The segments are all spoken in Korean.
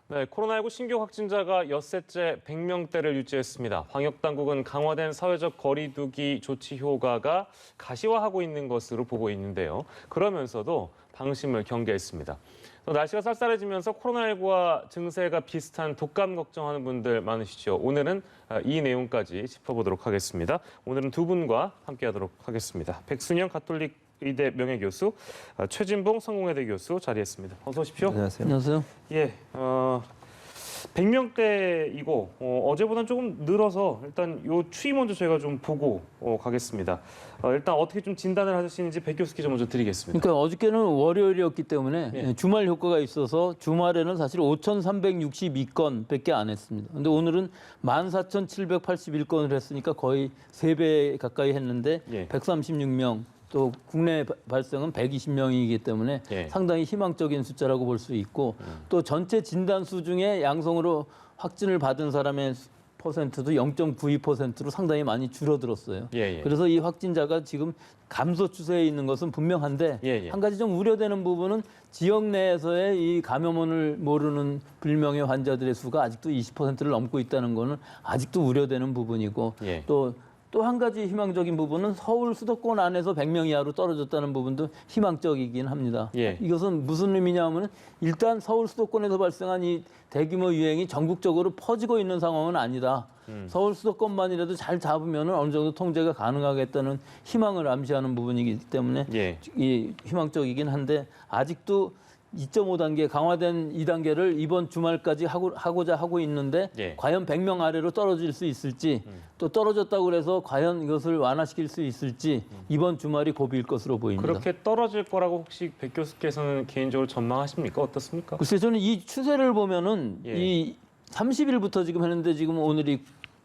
네, 코로나19 신규 확진자가 엿새째 100명대를 유지했습니다. 방역당국은 강화된 사회적 거리두기 조치 효과가 가시화하고 있는 것으로 보고 있는데요. 그러면서도 방심을 경계했습니다. 또 날씨가 쌀쌀해지면서 코로나19와 증세가 비슷한 독감 걱정하는 분들 많으시죠. 오늘은 이 내용까지 짚어보도록 하겠습니다. 오늘은 두 분과 함께하도록 하겠습니다. 백순영 가톨릭 의대 명예교수, 최진봉 성공회대 교수 자리했습니다. 어서 오십시오. 안녕하세요. 안녕하세요. 예, 100명대이고 어제보다는 조금 늘어서 일단 요 추이 먼저 저희가 좀 보고 가겠습니다. 일단 어떻게 좀 진단을 하시는지 백 교수께 좀 먼저 드리겠습니다. 그러니까 어저께는 월요일이었기 때문에 예. 주말 효과가 있어서 주말에는 사실 5,362건밖에 안 했습니다. 근데 오늘은 14,781건을 했으니까 거의 3배 가까이 했는데 예. 136명. 또 국내 발생은 120명이기 때문에 예. 상당히 희망적인 숫자라고 볼 수 있고 또 전체 진단수 중에 양성으로 확진을 받은 사람의 퍼센트도 0.92%로 상당히 많이 줄어들었어요. 예, 예. 그래서 이 확진자가 지금 감소 추세에 있는 것은 분명한데 예, 예. 한 가지 좀 우려되는 부분은 지역 내에서의 이 감염원을 모르는 불명의 환자들의 수가 아직도 20%를 넘고 있다는 거는 아직도 우려되는 부분이고 예. 또 한 가지 희망적인 부분은 서울 수도권 안에서 100명 이하로 떨어졌다는 부분도 희망적이긴 합니다. 예. 이것은 무슨 의미냐면 일단 서울 수도권에서 발생한 이 대규모 유행이 전국적으로 퍼지고 있는 상황은 아니다. 서울 수도권만이라도 잘 잡으면 어느 정도 통제가 가능하겠다는 희망을 암시하는 부분이기 때문에 예. 이 희망적이긴 한데 아직도 2.5단계 강화된 2단계를 이번 주말까지 하고자 하고 있는데 예. 과연 100명 아래로 떨어질 수 있을지 또 떨어졌다고 해서 과연 이것을 완화시킬 수 있을지 이번 주말이 고비일 것으로 보입니다. 그렇게 떨어질 거라고 혹시 백 교수께서는 개인적으로 전망하십니까? 어떻습니까? 글쎄 저는 이 추세를 보면은 예. 이 30일부터 지금 했는데 지금 오늘이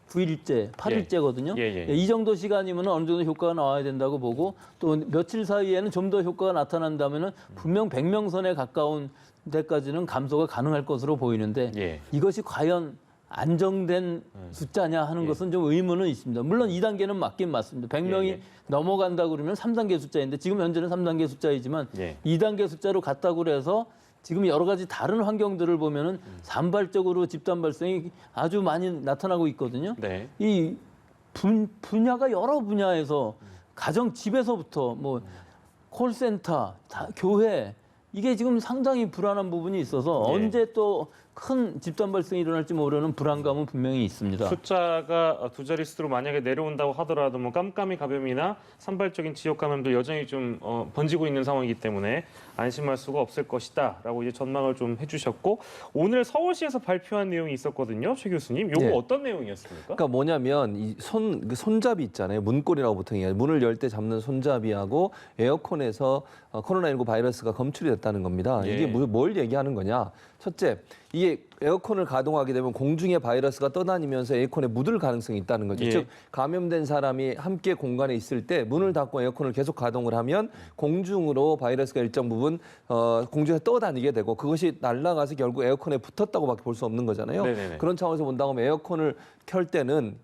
9일째, 8일째거든요. 예, 예. 이 정도 시간이면 어느 정도 효과가 나와야 된다고 보고 또 며칠 사이에는 좀 더 효과가 나타난다면은 분명 100명 선에 가까운 데까지는 감소가 가능할 것으로 보이는데 예. 이것이 과연 안정된 숫자냐 하는 것은 좀 의문은 있습니다. 물론 2단계는 맞긴 맞습니다. 100명이 예. 넘어간다 그러면 3단계 숫자인데 지금 현재는 3단계 숫자이지만 예. 2단계 숫자로 갔다고 그래서 지금 여러 가지 다른 환경들을 보면은 산발적으로 집단 발생이 아주 많이 나타나고 있거든요. 네. 이 분야가 여러 분야에서 가정 집에서부터 뭐 콜센터, 교회 이게 지금 상당히 불안한 부분이 있어서 예. 언제 또 큰 집단 발생이 일어날지 모르는 불안감은 분명히 있습니다. 숫자가 두 자릿수로 만약에 내려온다고 하더라도 뭐 깜깜이 감염이나 산발적인 지역 감염도 여전히 좀 번지고 있는 상황이기 때문에 안심할 수가 없을 것이다라고 이제 전망을 좀 해주셨고 오늘 서울시에서 발표한 내용이 있었거든요, 최 교수님. 요거 네. 어떤 내용이었습니까? 그러니까 뭐냐면 이 그 손잡이 있잖아요. 문고리라고 보통 얘기해요. 문을 열 때 잡는 손잡이하고 에어컨에서 코로나19 바이러스가 검출이 됐다는 겁니다. 예. 이게 뭘 얘기하는 거냐? 첫째, 이게 에어컨을 가동하게 되면 공중에 바이러스가 떠다니면서 에어컨에 묻을 가능성이 있다는 거죠. 예. 즉 감염된 사람이 함께 공간에 있을 때 문을 닫고 에어컨을 계속 가동을 하면 공중으로 바이러스가 일정 부분 공중에 떠다니게 되고 그것이 날아가서 결국 에어컨에 붙었다고밖에 볼 수 없는 거잖아요. 네네네. 그런 차원에서 본다고 하면 에어컨을 켤 때는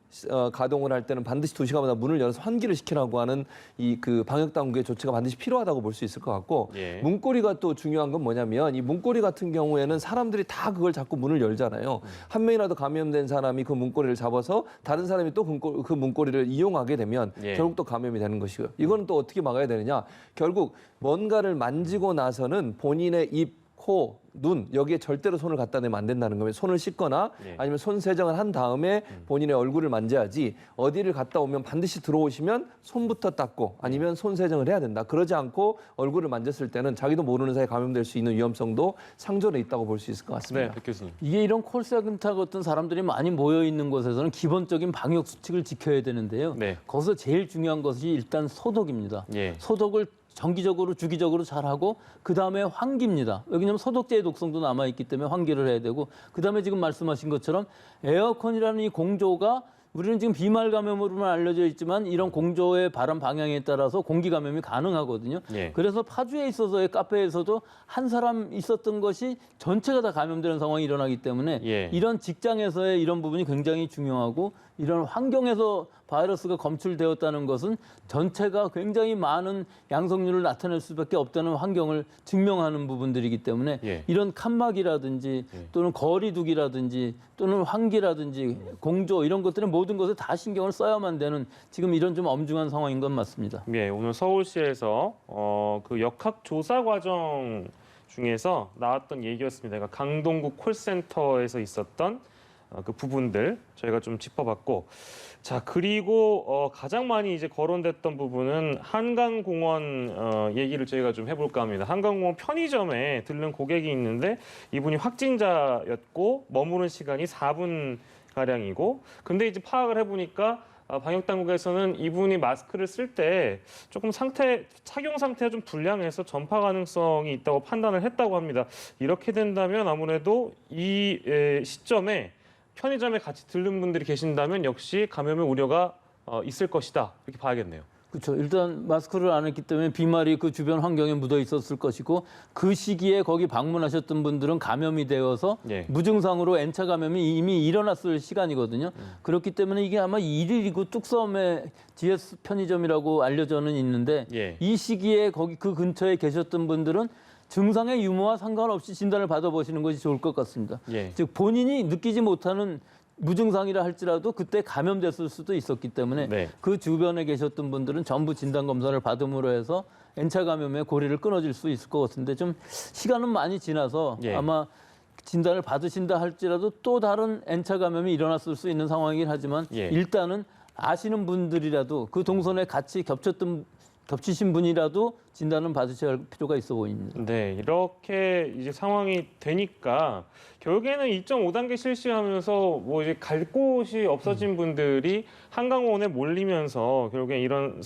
가동을 할 때는 반드시 2시간마다 문을 열어서 환기를 시키라고 하는 이 그 방역 당국의 조치가 반드시 필요하다고 볼 수 있을 것 같고 예. 문고리가 또 중요한 건 뭐냐면 이 문고리 같은 경우에는 사람들이 다 그걸 자꾸 문을 열잖아요. 한 명이라도 감염된 사람이 그 문고리를 잡아서 다른 사람이 또 그 문고리를 이용하게 되면 예. 결국 또 감염이 되는 것이고요. 이거는 또 어떻게 막아야 되느냐? 결국 뭔가를 만지고 나서는 본인의 입, 코, 눈 여기에 절대로 손을 갖다 대면 안 된다는 거예요. 손을 씻거나 예. 아니면 손 세정을 한 다음에 본인의 얼굴을 만져야지 어디를 갔다 오면 반드시 들어오시면 손부터 닦고 아니면 손 세정을 해야 된다. 그러지 않고 얼굴을 만졌을 때는 자기도 모르는 사이에 감염될 수 있는 위험성도 상존해 있다고 볼 수 있을 것 같습니다. 네, 백 교수님. 이게 이런 콜센터 같은 사람들이 많이 모여 있는 곳에서는 기본적인 방역 수칙을 지켜야 되는데요. 네. 거기서 제일 중요한 것이 일단 소독입니다. 예. 소독을 정기적으로 주기적으로 잘하고 그다음에 환기입니다. 왜냐하면 소독제의 독성도 남아있기 때문에 환기를 해야 되고 그다음에 지금 말씀하신 것처럼 에어컨이라는 이 공조가 우리는 지금 비말 감염으로만 알려져 있지만 이런 공조의 바람 방향에 따라서 공기 감염이 가능하거든요. 예. 그래서 파주에 있어서의 카페에서도 한 사람 있었던 것이 전체가 다 감염되는 상황이 일어나기 때문에 예. 이런 직장에서의 이런 부분이 굉장히 중요하고 이런 환경에서 바이러스가 검출되었다는 것은 전체가 굉장히 많은 양성률을 나타낼 수밖에 없다는 환경을 증명하는 부분들이기 때문에 예. 이런 칸막이라든지 또는 거리두기라든지 또는 환기라든지 공조 이런 것들은 모든 것에 다 신경을 써야만 되는 지금 이런 좀 엄중한 상황인 건 맞습니다. 예, 오늘 서울시에서 그 역학 조사 과정 중에서 나왔던 얘기였습니다. 그러니까 강동구 콜센터에서 있었던 그 부분들 저희가 좀 짚어봤고, 자 그리고 가장 많이 이제 거론됐던 부분은 한강공원 얘기를 저희가 좀 해볼까 합니다. 한강공원 편의점에 들른 고객이 있는데 이분이 확진자였고 머무른 시간이 4분 가량이고, 근데 이제 파악을 해보니까 방역 당국에서는 이분이 마스크를 쓸 때 조금 착용 상태가 좀 불량해서 전파 가능성이 있다고 판단을 했다고 합니다. 이렇게 된다면 아무래도 이 시점에 편의점에 같이 들른 분들이 계신다면 역시 감염의 우려가 있을 것이다, 이렇게 봐야겠네요. 그렇죠. 일단 마스크를 안 했기 때문에 비말이 그 주변 환경에 묻어 있었을 것이고 그 시기에 거기 방문하셨던 분들은 감염이 되어서 예. 무증상으로 N차 감염이 이미 일어났을 시간이거든요. 그렇기 때문에 이게 아마 1일이고 뚝섬의 GS 편의점이라고 알려져는 있는데 예. 이 시기에 거기 그 근처에 계셨던 분들은 증상의 유무와 상관없이 진단을 받아보시는 것이 좋을 것 같습니다. 예. 즉 본인이 느끼지 못하는 무증상이라 할지라도 그때 감염됐을 수도 있었기 때문에 네. 그 주변에 계셨던 분들은 전부 진단 검사를 받음으로 해서 N차 감염의 고리를 끊어질 수 있을 것 같은데 좀 시간은 많이 지나서 예. 아마 진단을 받으신다 할지라도 또 다른 N차 감염이 일어났을 수 있는 상황이긴 하지만 예. 일단은 아시는 분들이라도 그 동선에 같이 겹치신 분이라도 진단은 받으셔야 할 필요가 있어 보입니다. 네, 이렇게 이제 상황이 되니까 결국에는 2.5단계 실시하면서 뭐 이제 갈 곳이 없어진 분들이 한강공원에 몰리면서 결국엔 이런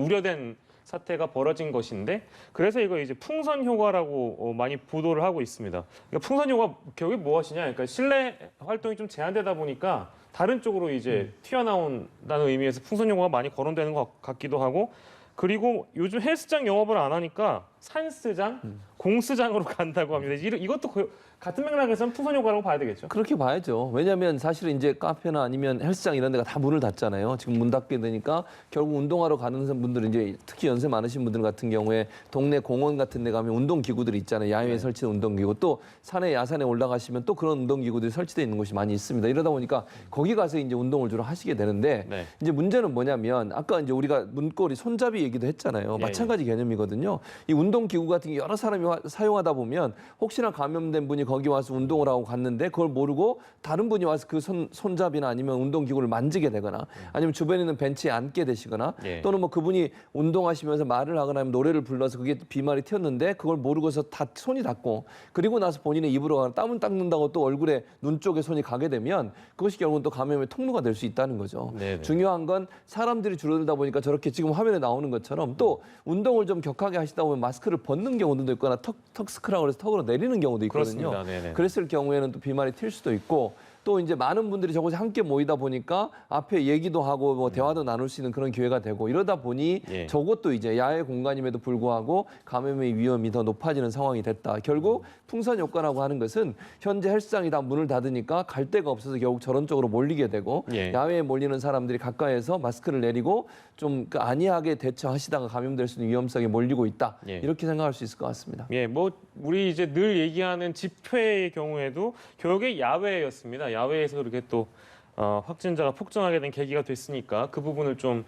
우려된 사태가 벌어진 것인데, 그래서 이거 이제 풍선 효과라고 많이 보도를 하고 있습니다. 그러니까 풍선 효과 결국에 무엇이냐? 그러니까 실내 활동이 좀 제한되다 보니까 다른 쪽으로 이제 튀어나온다는 의미에서 풍선 효과가 많이 거론되는 것 같기도 하고, 그리고 요즘 헬스장 영업을 안 하니까 산스장, 공스장으로 간다고 합니다. 이것도 같은 맥락에서는 풍선 효과라고 봐야 되겠죠. 그렇게 봐야죠. 왜냐하면 사실은 이제 카페나 아니면 헬스장 이런 데가 다 문을 닫잖아요. 지금 문 닫게 되니까 결국 운동하러 가는 분들은 이제 특히 연세 많으신 분들 같은 경우에 동네 공원 같은 데 가면 운동기구들이 있잖아요. 야외에 설치된 운동기구. 또 산에 야산에 올라가시면 또 그런 운동기구들이 설치되어 있는 곳이 많이 있습니다. 이러다 보니까 거기 가서 이제 운동을 주로 하시게 되는데 네. 이제 문제는 뭐냐면 아까 이제 우리가 문고리 손잡이 얘기도 했잖아요. 예, 마찬가지 개념이거든요. 이 운동기구 같은 게 여러 사람이 사용하다 보면 혹시나 감염된 분이 거기 와서 운동을 하고 갔는데 그걸 모르고 다른 분이 와서 그 손잡이나 아니면 운동기구를 만지게 되거나 아니면 주변에 있는 벤치에 앉게 되시거나 예. 또는 뭐 그분이 운동하시면서 말을 하거나 하면 노래를 불러서 그게 비말이 튀었는데 그걸 모르고서 다 손이 닿고 그리고 나서 본인의 입으로 가는 땀을 닦는다고 또 얼굴에 눈 쪽에 손이 가게 되면 그것이 결국은 또 감염의 통로가 될 수 있다는 거죠. 네네. 중요한 건 사람들이 줄어들다 보니까 저렇게 지금 화면에 나오는 것처럼 또 운동을 좀 격하게 하시다 보면 마스크를 벗는 경우도 있거나 턱 스크라고 해서 턱으로 내리는 경우도 있거든요. 그렇습니다. 네네. 그랬을 경우에는 또 비말이 튈 수도 있고 또 이제 많은 분들이 저곳에 함께 모이다 보니까 앞에 얘기도 하고 뭐 대화도 나눌 수 있는 그런 기회가 되고 이러다 보니 예. 저것도 이제 야외 공간임에도 불구하고 감염의 위험이 더 높아지는 상황이 됐다. 결국 풍선 효과라고 하는 것은 현재 헬스장이 다 문을 닫으니까 갈 데가 없어서 결국 저런 쪽으로 몰리게 되고 예. 야외에 몰리는 사람들이 가까이에서 마스크를 내리고 좀 안이하게 대처하시다가 감염될 수 있는 위험성에 몰리고 있다. 예. 이렇게 생각할 수 있을 것 같습니다. 예, 뭐 우리 이제 늘 얘기하는 집회의 경우에도 결국에 야외였습니다. 야외에서 그렇게 또 확진자가 폭증하게 된 계기가 됐으니까 그 부분을 좀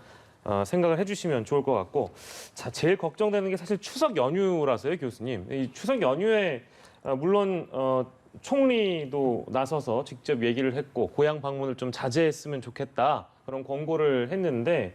생각을 해주시면 좋을 것 같고, 자 제일 걱정되는 게 사실 추석 연휴라서요, 교수님. 이 추석 연휴에 물론 총리도 나서서 직접 얘기를 했고 고향 방문을 좀 자제했으면 좋겠다 그런 권고를 했는데.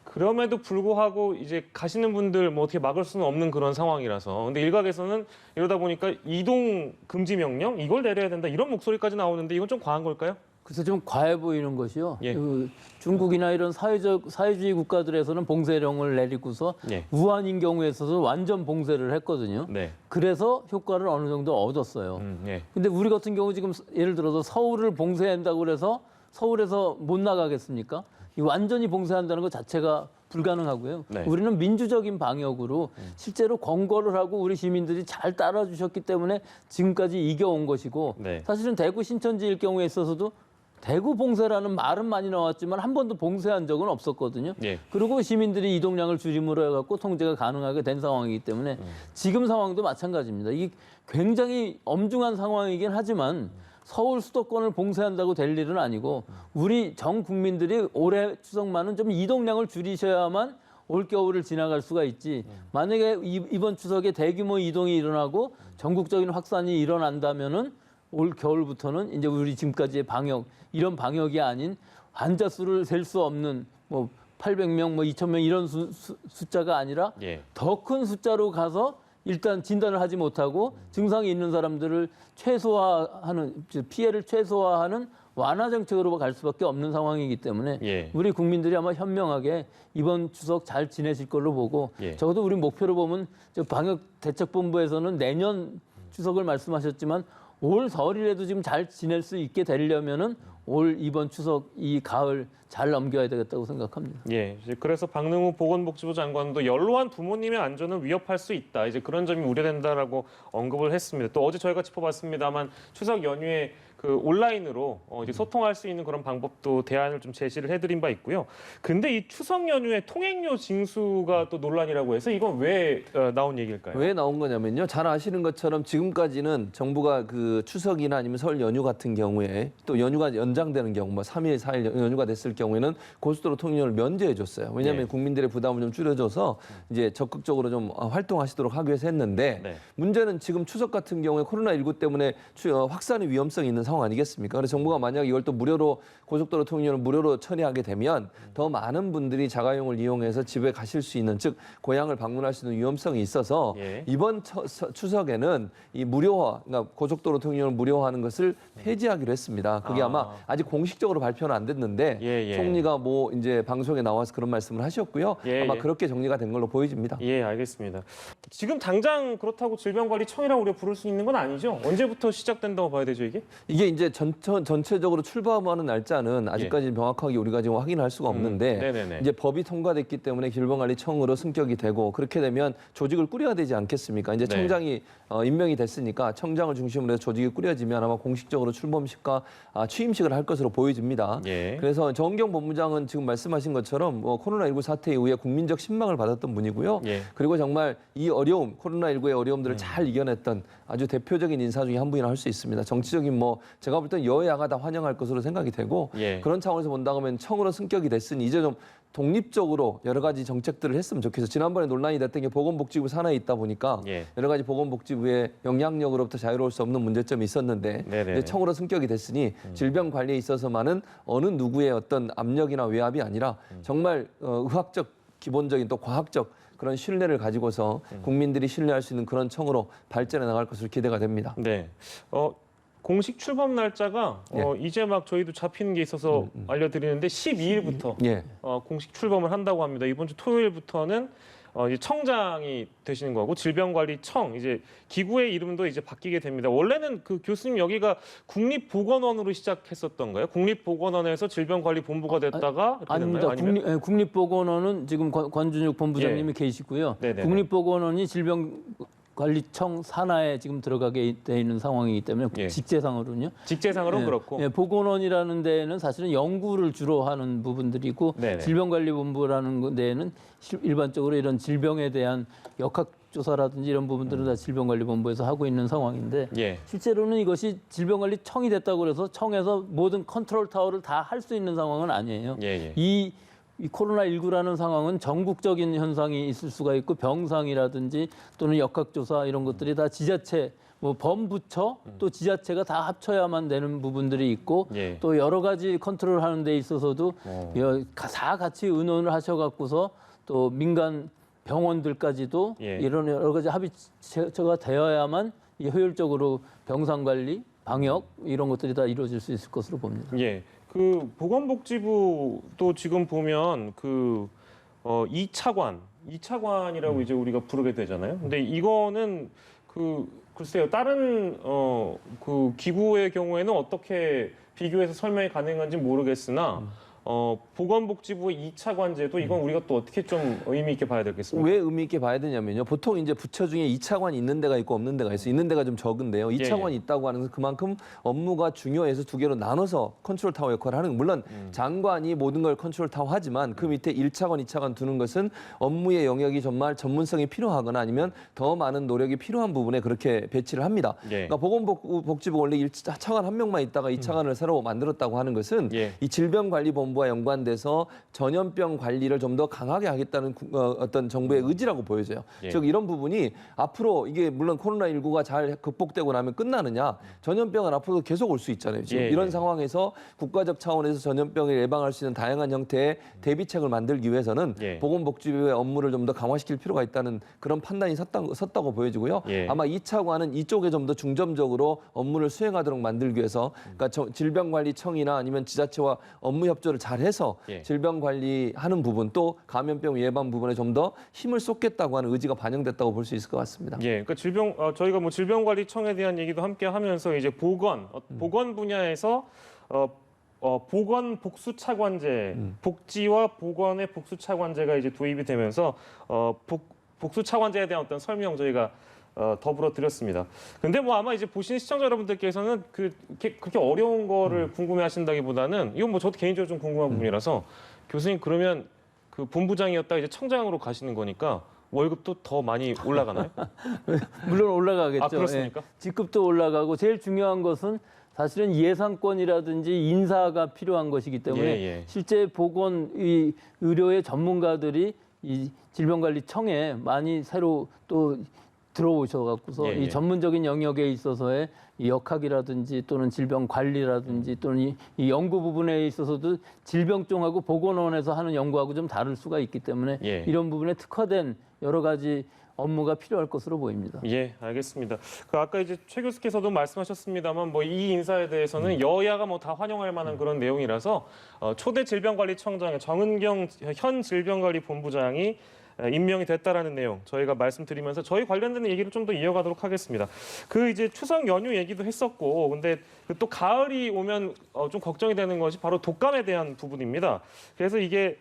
그럼에도 불구하고 이제 가시는 분들 뭐 어떻게 막을 수는 없는 그런 상황이라서, 근데 일각에서는 이러다 보니까 이동 금지 명령 이걸 내려야 된다 이런 목소리까지 나오는데 이건 좀 과한 걸까요? 그래서 좀 과해 보이는 것이요. 예. 그 중국이나 이런 사회주의 국가들에서는 봉쇄령을 내리고서 예. 우한인 경우에 있어서 완전 봉쇄를 했거든요. 네. 그래서 효과를 어느 정도 얻었어요. 예. 근데 우리 같은 경우 지금 예를 들어서 서울을 봉쇄한다고 그래서 서울에서 못 나가겠습니까? 이 완전히 봉쇄한다는 것 자체가 불가능하고요. 네. 우리는 민주적인 방역으로 실제로 권고를 하고 우리 시민들이 잘 따라주셨기 때문에 지금까지 이겨온 것이고 네. 사실은 대구 신천지일 경우에 있어서도 대구 봉쇄라는 말은 많이 나왔지만 한 번도 봉쇄한 적은 없었거든요. 예. 그리고 시민들이 이동량을 줄임으로 해갖고 통제가 가능하게 된 상황이기 때문에 지금 상황도 마찬가지입니다. 이게 굉장히 엄중한 상황이긴 하지만 서울 수도권을 봉쇄한다고 될 일은 아니고 우리 전 국민들이 올해 추석만은 좀 이동량을 줄이셔야만 올 겨울을 지나갈 수가 있지. 만약에 이번 추석에 대규모 이동이 일어나고 전국적인 확산이 일어난다면은 올 겨울부터는 이제 우리 지금까지의 방역 이런 방역이 아닌 환자 수를 셀 수 없는 뭐 800명, 뭐 2,000명 이런 숫자가 아니라 예. 더 큰 숫자로 가서 일단 진단을 하지 못하고 증상이 있는 사람들을 최소화하는 피해를 최소화하는 완화 정책으로 갈 수밖에 없는 상황이기 때문에 예. 우리 국민들이 아마 현명하게 이번 추석 잘 지내실 걸로 보고 예. 적어도 우리 목표로 보면 저 방역대책본부에서는 내년 추석을 말씀하셨지만 올 설이라도 지금 잘 지낼 수 있게 되려면은 올 이번 추석 이 가을 잘 넘겨야 되겠다고 생각합니다. 예, 이제 그래서 박능우 보건복지부 장관도 연로한 부모님의 안전을 위협할 수 있다. 이제 그런 점이 우려된다라고 언급을 했습니다. 또 어제 저희가 짚어봤습니다만 추석 연휴에 그 온라인으로 이제 소통할 수 있는 그런 방법도 대안을 좀 제시를 해드린 바 있고요. 근데 이 추석 연휴에 통행료 징수가 또 논란이라고 해서 이건 왜 나온 얘기일까요? 왜 나온 거냐면요. 잘 아시는 것처럼 지금까지는 정부가 그 추석이나 아니면 설 연휴 같은 경우에 또 연휴가 연장되는 경우, 뭐 3일, 4일 연휴가 됐을 경우에는 고속도로 통행료를 면제해 줬어요. 왜냐하면 네. 국민들의 부담을 좀 줄여줘서 이제 적극적으로 좀 활동하시도록 하기 위해서 했는데 네. 문제는 지금 추석 같은 경우에 코로나19 때문에 확산의 위험성이 있는 상황 아니겠습니까? 그래서 정부가 만약 이걸 또 무료로 고속도로 통행료를 무료로 처리하게 되면 더 많은 분들이 자가용을 이용해서 집에 가실 수 있는, 즉 고향을 방문할 수 있는 위험성이 있어서 예. 이번 추석에는 이 무료화, 그러니까 고속도로 통행료를 무료화하는 것을 폐지하기로 했습니다. 그게 아마 아직 공식적으로 발표는 안 됐는데 예. 총리가 뭐 이제 방송에 나와서 그런 말씀을 하셨고요. 예, 아마 예. 그렇게 정리가 된 걸로 보여집니다. 예, 알겠습니다. 지금 당장 그렇다고 질병관리청이라고 우리가 부를 수 있는 건 아니죠? 언제부터 시작된다고 봐야 되죠, 이게? 이게 이제 전체적으로 출범하는 날짜는 아직까지 명확하게 우리가 지금 확인할 수가 없는데 네네네. 이제 법이 통과됐기 때문에 질병관리청으로 승격이 되고 그렇게 되면 조직을 꾸려야 되지 않겠습니까? 이제 네. 청장이 임명이 됐으니까 청장을 중심으로 해서 조직이 꾸려지면 아마 공식적으로 출범식과 취임식을 할 것으로 보여집니다. 예. 그래서 정경 본부장은 지금 말씀하신 것처럼 코로나19 사태 이후에 국민적 신망을 받았던 분이고요. 예. 그리고 정말 이 어려움, 코로나19의 어려움들을 잘 이겨냈던 아주 대표적인 인사 중에 한 분이라 할 수 있습니다. 정치적인 제가 볼 땐 여야가 다 환영할 것으로 생각이 되고 예. 그런 차원에서 본다고 하면 청으로 승격이 됐으니 이제 좀 독립적으로 여러 가지 정책들을 했으면 좋겠어요. 지난번에 논란이 됐던 게 보건복지부 산하에 있다 보니까 예. 여러 가지 보건복지부의 영향력으로부터 자유로울 수 없는 문제점이 있었는데 네네. 이제 청으로 승격이 됐으니 질병 관리에 있어서만은 어느 누구의 어떤 압력이나 외압이 아니라 정말 의학적 기본적인 또 과학적 그런 신뢰를 가지고서 국민들이 신뢰할 수 있는 그런 청으로 발전해 나갈 것으로 기대가 됩니다. 네. 공식 출범 날짜가 이제 막 저희도 잡히는 게 있어서 알려드리는데 12일부터 예. 공식 출범을 한다고 합니다. 이번 주 토요일부터는 이제 청장이 되시는 거고 질병관리청 이제 기구의 이름도 이제 바뀌게 됩니다. 원래는 그 교수님 여기가 국립보건원으로 시작했었던가요? 국립보건원에서 질병관리본부가 됐다가 이렇게 아닙니다. 됐나요? 아니면? 국립보건원은 지금 권준육 본부장님이 계시고요. 네네네. 국립보건원이 질병관리청 산하에 지금 들어가게 돼 있는 상황이기 때문에 예. 직제상으로는요. 직제상으로는 예, 그렇고. 예, 보건원이라는 데는 사실은 연구를 주로 하는 부분들이고 네네. 질병관리본부라는 데는 일반적으로 이런 질병에 대한 역학조사라든지 이런 부분들은 다 질병관리본부에서 하고 있는 상황인데 예. 실제로는 이것이 질병관리청이 됐다고 해서 청에서 모든 컨트롤 타워를 다 할 수 있는 상황은 아니에요. 예. 이 코로나19라는 상황은 전국적인 현상이 있을 수가 있고 병상이라든지 또는 역학조사 이런 것들이 다 지자체, 범부처 또 지자체가 다 합쳐야만 되는 부분들이 있고 예. 또 여러 가지 컨트롤하는 데 있어서도 다 같이 의논을 하셔갖고서 또 민간 병원들까지도 예. 이런 여러 가지 합의체가 되어야만 효율적으로 병상 관리, 방역 이런 것들이 다 이루어질 수 있을 것으로 봅니다. 예. 그 보건복지부도 지금 보면 그 2차관이라고 이제 우리가 부르게 되잖아요. 근데 이거는 그 글쎄요. 다른 그 기구의 경우에는 어떻게 비교해서 설명이 가능한지 모르겠으나 보건복지부의 2차 관제도 이건 우리가 또 어떻게 좀 의미 있게 봐야 되겠습니까? 왜 의미 있게 봐야 되냐면요. 보통 이제 부처 중에 2차관이 있는 데가 있고 없는 데가 있어요. 있는 데가 좀 적은데요. 2차관이 있다고 하는 것은 그만큼 업무가 중요해서 두 개로 나눠서 컨트롤 타워 역할을 하는 거예요. 물론 장관이 모든 걸 컨트롤 타워 하지만 그 밑에 1차관, 2차관 두는 것은 업무의 영역이 정말 전문성이 필요하거나 아니면 더 많은 노력이 필요한 부분에 그렇게 배치를 합니다. 그러니까 보건복지부 원래 1차관 한 명만 있다가 2차관을 새로 만들었다고 하는 것은 이 질병관리본부와 연관돼서 전염병 관리를 좀 더 강하게 하겠다는 어떤 정부의 의지라고 보여져요. 즉 이런 부분이 앞으로 이게 물론 코로나19가 잘 극복되고 나면 끝나느냐, 전염병은 앞으로도 계속 올 수 있잖아요. 지금 이런 상황에서 국가적 차원에서 전염병을 예방할 수 있는 다양한 형태의 대비책을 만들기 위해서는 보건복지부의 업무를 좀 더 강화시킬 필요가 있다는 그런 판단이 섰다고 보여지고요. 아마 2차관은 이쪽에 좀 더 중점적으로 업무를 수행하도록 만들기 위해서 그러니까 질병관리청이나 아니면 지자체와 업무 협조를 잘해서 질병관리하는 부분 또 감염병 예방 부분에 좀 더 힘을 쏟겠다고 하는 의지가 반영됐다고 볼 수 있을 것 같습니다. 그러니까 저희가 뭐 질병관리청에 대한 얘기도 함께 하면서 이제 보건 분야에서 보건 복수 차관제, 복지와 보건의 복수 차관제가 이제 도입이 되면서 복수 차관제에 대한 어떤 설명 저희가 더불어 드렸습니다. 근데 뭐 아마 이제 보시는 시청자 여러분들께서는 그렇게 어려운 거를 궁금해하신다기보다는 이건 뭐 저도 개인적으로 좀 궁금한 부분이라서 교수님 그러면 그 본부장이었다 이제 청장으로 가시는 거니까 월급도 더 많이 올라가나요? 물론 올라가겠죠. 그렇습니까? 직급도 올라가고 제일 중요한 것은 사실은 예산권이라든지 인사가 필요한 것이기 때문에 실제 보건 의료의 전문가들이 이 질병관리청에 많이 새로 또 들어오셔갖고서 이 전문적인 영역에 있어서의 이 역학이라든지 또는 질병 관리라든지 또는 이 연구 부분에 있어서도 질병청하고 보건원에서 하는 연구하고 좀 다를 수가 있기 때문에 이런 부분에 특화된 여러 가지 업무가 필요할 것으로 보입니다. 알겠습니다. 아까 이제 최 교수께서도 말씀하셨습니다만 뭐 이 인사에 대해서는 여야가 뭐 다 환영할 만한 그런 내용이라서 초대 질병관리청장의 정은경 현 질병관리본부장이 임명이 됐다라는 내용 저희가 말씀드리면서 저희 관련된 얘기를 좀 더 이어가도록 하겠습니다. 이제 추석 연휴 얘기도 했었고, 근데 또 가을이 오면 좀 걱정이 되는 것이 바로 독감에 대한 부분입니다. 그래서 이게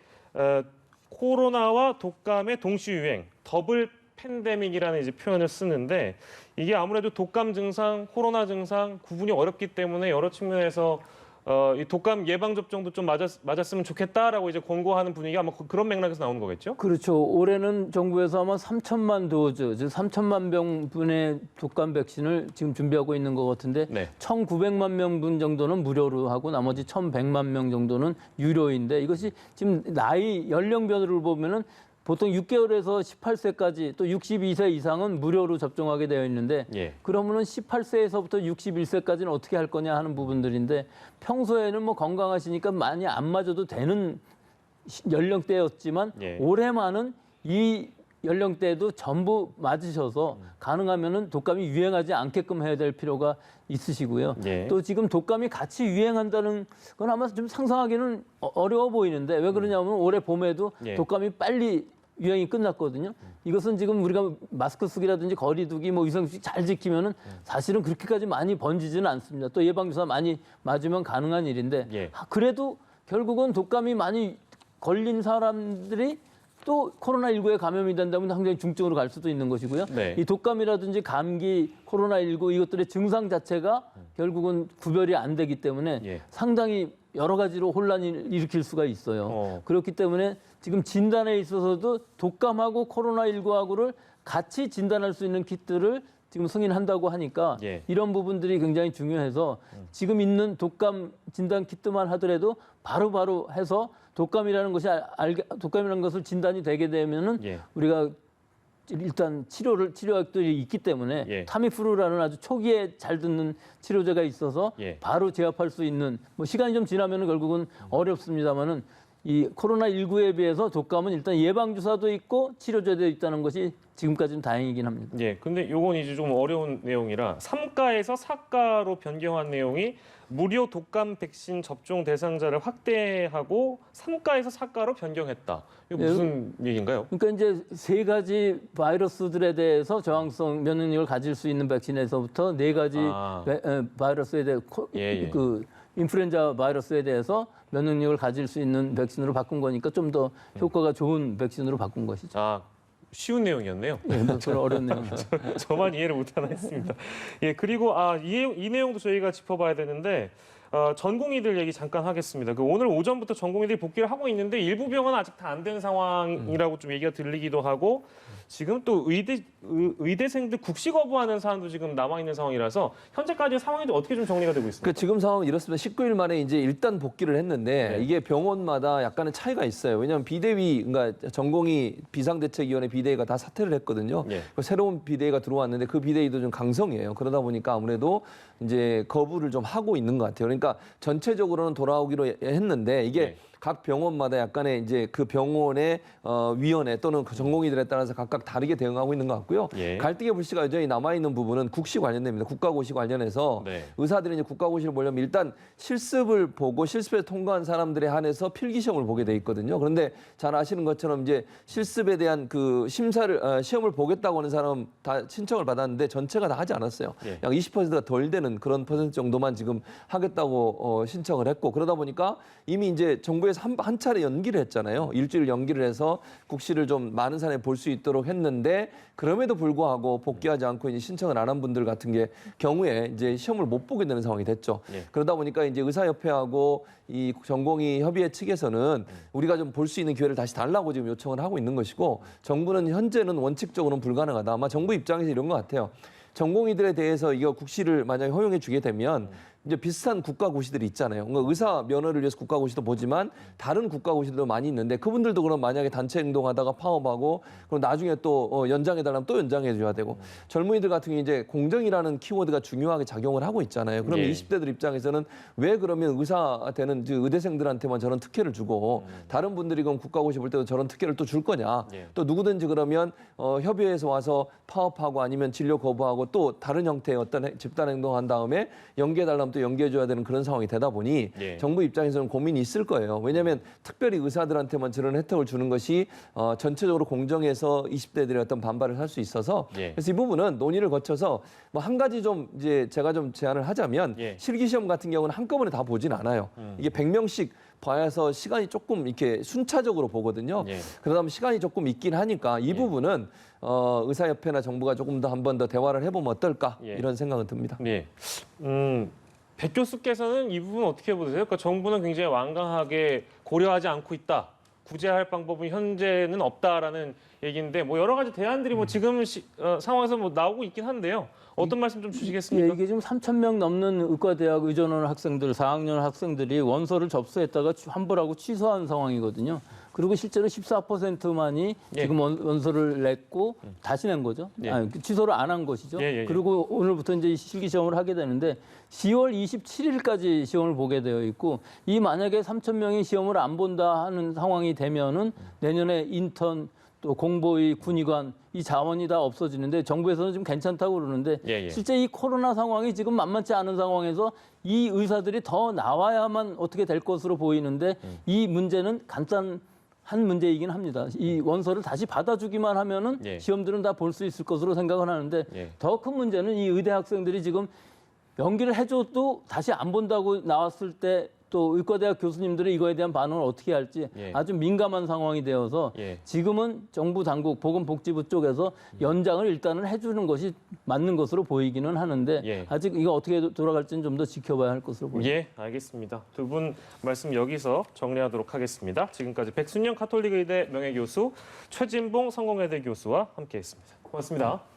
코로나와 독감의 동시 유행, 더블 팬데믹이라는 이제 표현을 쓰는데 이게 아무래도 독감 증상, 코로나 증상 구분이 어렵기 때문에 여러 측면에서 이 독감 예방 접종도 좀 맞았으면 좋겠다라고 이제 권고하는 분위기가 아마 그런 맥락에서 나오는 거겠죠? 그렇죠. 올해는 정부에서 아마 3천만 도즈, 즉 3천만 명분의 독감 백신을 지금 준비하고 있는 것 같은데 1,900만 명분 정도는 무료로 하고 나머지 1,100만 명 정도는 유료인데 이것이 지금 나이 연령별을 보면은 보통 6개월에서 18세까지 또 62세 이상은 무료로 접종하게 되어 있는데 그러면은 18세에서부터 61세까지는 어떻게 할 거냐 하는 부분들인데 평소에는 뭐 건강하시니까 많이 안 맞아도 되는 연령대였지만 올해만은 이 연령대도 전부 맞으셔서 가능하면은 독감이 유행하지 않게끔 해야 될 필요가 있으시고요. 또 지금 독감이 같이 유행한다는 건 아마 좀 상상하기는 어려워 보이는데 왜 그러냐면 올해 봄에도 독감이 빨리 유행이 끝났거든요. 이것은 지금 우리가 마스크 쓰기라든지 거리두기, 뭐 위생수칙 잘 지키면은 사실은 그렇게까지 많이 번지지는 않습니다. 또 예방주사 많이 맞으면 가능한 일인데 그래도 결국은 독감이 많이 걸린 사람들이 또 코로나19에 감염이 된다면 상당히 중증으로 갈 수도 있는 것이고요. 이 독감이라든지 감기, 코로나19 이것들의 증상 자체가 결국은 구별이 안 되기 때문에 상당히 여러 가지로 혼란을 일으킬 수가 있어요. 그렇기 때문에 지금 진단에 있어서도 독감하고 코로나19하고를 같이 진단할 수 있는 키트를 지금 승인한다고 하니까 이런 부분들이 굉장히 중요해서 지금 있는 독감 진단 키트만 하더라도 바로바로 해서 독감이라는 것을 진단이 되게 되면은 우리가 일단 치료약들이 있기 때문에 타미프루라는 아주 초기에 잘 듣는 치료제가 있어서 바로 제압할 수 있는 뭐 시간이 좀 지나면은 결국은 어렵습니다만은 이 코로나19에 비해서 독감은 일단 예방주사도 있고 치료제도 있다는 것이 지금까지는 다행이긴 합니다. 예, 근데 요건 이제 좀 어려운 내용이라 3가에서 4가로 변경한 내용이 무료 독감 백신 접종 대상자를 확대하고 3가에서 4가로 변경했다. 이거 무슨 얘기인가요? 그러니까 이제 세 가지 바이러스들에 대해서 저항성 면역력을 가질 수 있는 백신에서부터 네 가지 바이러스에 대해 그 인플루엔자 바이러스에 대해서 면역력을 가질 수 있는 백신으로 바꾼 거니까 좀 더 효과가 좋은 백신으로 바꾼 것이죠. 아, 쉬운 내용이었네요. 예, 별로 어려운 내용. 저만 이해를 못하나 했습니다. 예, 그리고 이 내용도 저희가 짚어봐야 되는데 전공의들 얘기 잠깐 하겠습니다. 오늘 오전부터 전공의들이 복귀를 하고 있는데 일부 병원은 아직 다 안 된 상황이라고 좀 얘기가 들리기도 하고 지금 또 의대생들 국시 거부하는 사안도 지금 남아 있는 상황이라서 현재까지 상황이 어떻게 좀 정리가 되고 있습니까? 지금 상황은 이렇습니다. 19일 만에 이제 일단 복귀를 했는데 이게 병원마다 약간의 차이가 있어요. 왜냐하면 비대위, 그러니까 전공의 비상대책위원회 비대위가 다 사퇴를 했거든요. 새로운 비대위가 들어왔는데 그 비대위도 좀 강성이에요. 그러다 보니까 아무래도 이제 거부를 좀 하고 있는 것 같아요. 그러니까 전체적으로는 돌아오기로 했는데 이게 각 병원마다 약간의 이제 그 병원의 위원회 또는 그 전공의들에 따라서 각각 다르게 대응하고 있는 것 같고요. 갈등의 불씨가 여전히 남아있는 부분은 국시 관련됩니다. 국가고시 관련해서 의사들이 이제 국가고시를 보려면 일단 실습을 보고 실습에 통과한 사람들에 한해서 필기시험을 보게 돼 있거든요. 그런데 잘 아시는 것처럼 이제 실습에 대한 그 시험을 보겠다고 하는 사람 다 신청을 받았는데 전체가 다 하지 않았어요. 약 20%가 덜 되는 그런 퍼센트 정도만 지금 하겠다고 신청을 했고 그러다 보니까 이미 이제 정부에서 한 차례 연기를 했잖아요. 일주일 연기를 해서 국시를 좀 많은 사람이 볼 수 있도록 했는데 그럼에도 불구하고 복귀하지 않고 이제 신청을 안 한 분들 같은 경우에 이제 시험을 못 보게 되는 상황이 됐죠. 그러다 보니까 이제 의사협회하고 이 전공의 협의회 측에서는 우리가 좀 볼 수 있는 기회를 다시 달라고 지금 요청을 하고 있는 것이고 정부는 현재는 원칙적으로는 불가능하다. 아마 정부 입장에서 이런 것 같아요. 전공의들에 대해서 이거 국시를 만약에 허용해 주게 되면 이제 비슷한 국가고시들이 있잖아요. 그러니까 의사 면허를 위해서 국가고시도 보지만 다른 국가고시들도 많이 있는데 그분들도 그럼 만약에 단체 행동하다가 파업하고 그럼 나중에 또 연장해달라면 또 연장해줘야 되고 젊은이들 같은 경우 이제 공정이라는 키워드가 중요하게 작용을 하고 있잖아요. 그러면 20대들 입장에서는 왜 그러면 의사 되는 의대생들한테만 저런 특혜를 주고 다른 분들이 그럼 국가고시 볼 때도 저런 특혜를 또 줄 거냐. 또 누구든지 그러면 협의회에서 와서 파업하고 아니면 진료 거부하고 또 다른 형태의 어떤 집단 행동한 다음에 연계해달라면 또 연계해줘야 되는 그런 상황이 되다 보니 정부 입장에서는 고민이 있을 거예요. 왜냐하면 특별히 의사들한테만 저런 혜택을 주는 것이 전체적으로 공정해서 20대들의 어떤 반발을 할 수 있어서 그래서 이 부분은 논의를 거쳐서 뭐 한 가지 좀 이제 제가 좀 제안을 하자면 실기시험 같은 경우는 한꺼번에 다 보진 않아요. 이게 100명씩 봐서 시간이 조금 이렇게 순차적으로 보거든요. 그러다 보면 시간이 조금 있긴 하니까 이 부분은 의사협회나 정부가 조금 더 한 번 더 대화를 해보면 어떨까 이런 생각은 듭니다. 백 교수께서는 이 부분 어떻게 보세요? 그러니까 정부는 굉장히 완강하게 고려하지 않고 있다. 구제할 방법은 현재는 없다라는 얘기인데 뭐 여러 가지 대안들이 뭐 지금 상황에서 뭐 나오고 있긴 한데요. 어떤 말씀 좀 주시겠습니까? 이게 지금 3,000명 넘는 의과대학 의전원 학생들, 4학년 학생들이 원서를 접수했다가 환불하고 취소한 상황이거든요. 그리고 실제로 14%만이 지금 원서를 냈고 다시 낸 거죠. 아니, 취소를 안 한 것이죠. 그리고 오늘부터 이제 실기 시험을 하게 되는데 10월 27일까지 시험을 보게 되어 있고 이 만약에 3,000명이 시험을 안 본다 하는 상황이 되면은 내년에 인턴 또 공보의 군의관 이 자원이 다 없어지는데 정부에서는 지금 괜찮다고 그러는데 실제 이 코로나 상황이 지금 만만치 않은 상황에서 이 의사들이 더 나와야만 어떻게 될 것으로 보이는데 이 문제는 간단한 문제이긴 합니다. 이 원서를 다시 받아주기만 하면은 시험들은 다 볼 수 있을 것으로 생각을 하는데 더 큰 문제는 이 의대 학생들이 지금 연기를 해줘도 다시 안 본다고 나왔을 때 또 의과대학 교수님들이 이거에 대한 반응을 어떻게 할지 아주 민감한 상황이 되어서 지금은 정부 당국 보건복지부 쪽에서 연장을 일단은 해주는 것이 맞는 것으로 보이기는 하는데 아직 이거 어떻게 돌아갈지는 좀 더 지켜봐야 할 것으로 보입니다. 알겠습니다. 두 분 말씀 여기서 정리하도록 하겠습니다. 지금까지 백순영 가톨릭 의대 명예교수 최진봉 성공회대 교수와 함께했습니다. 고맙습니다.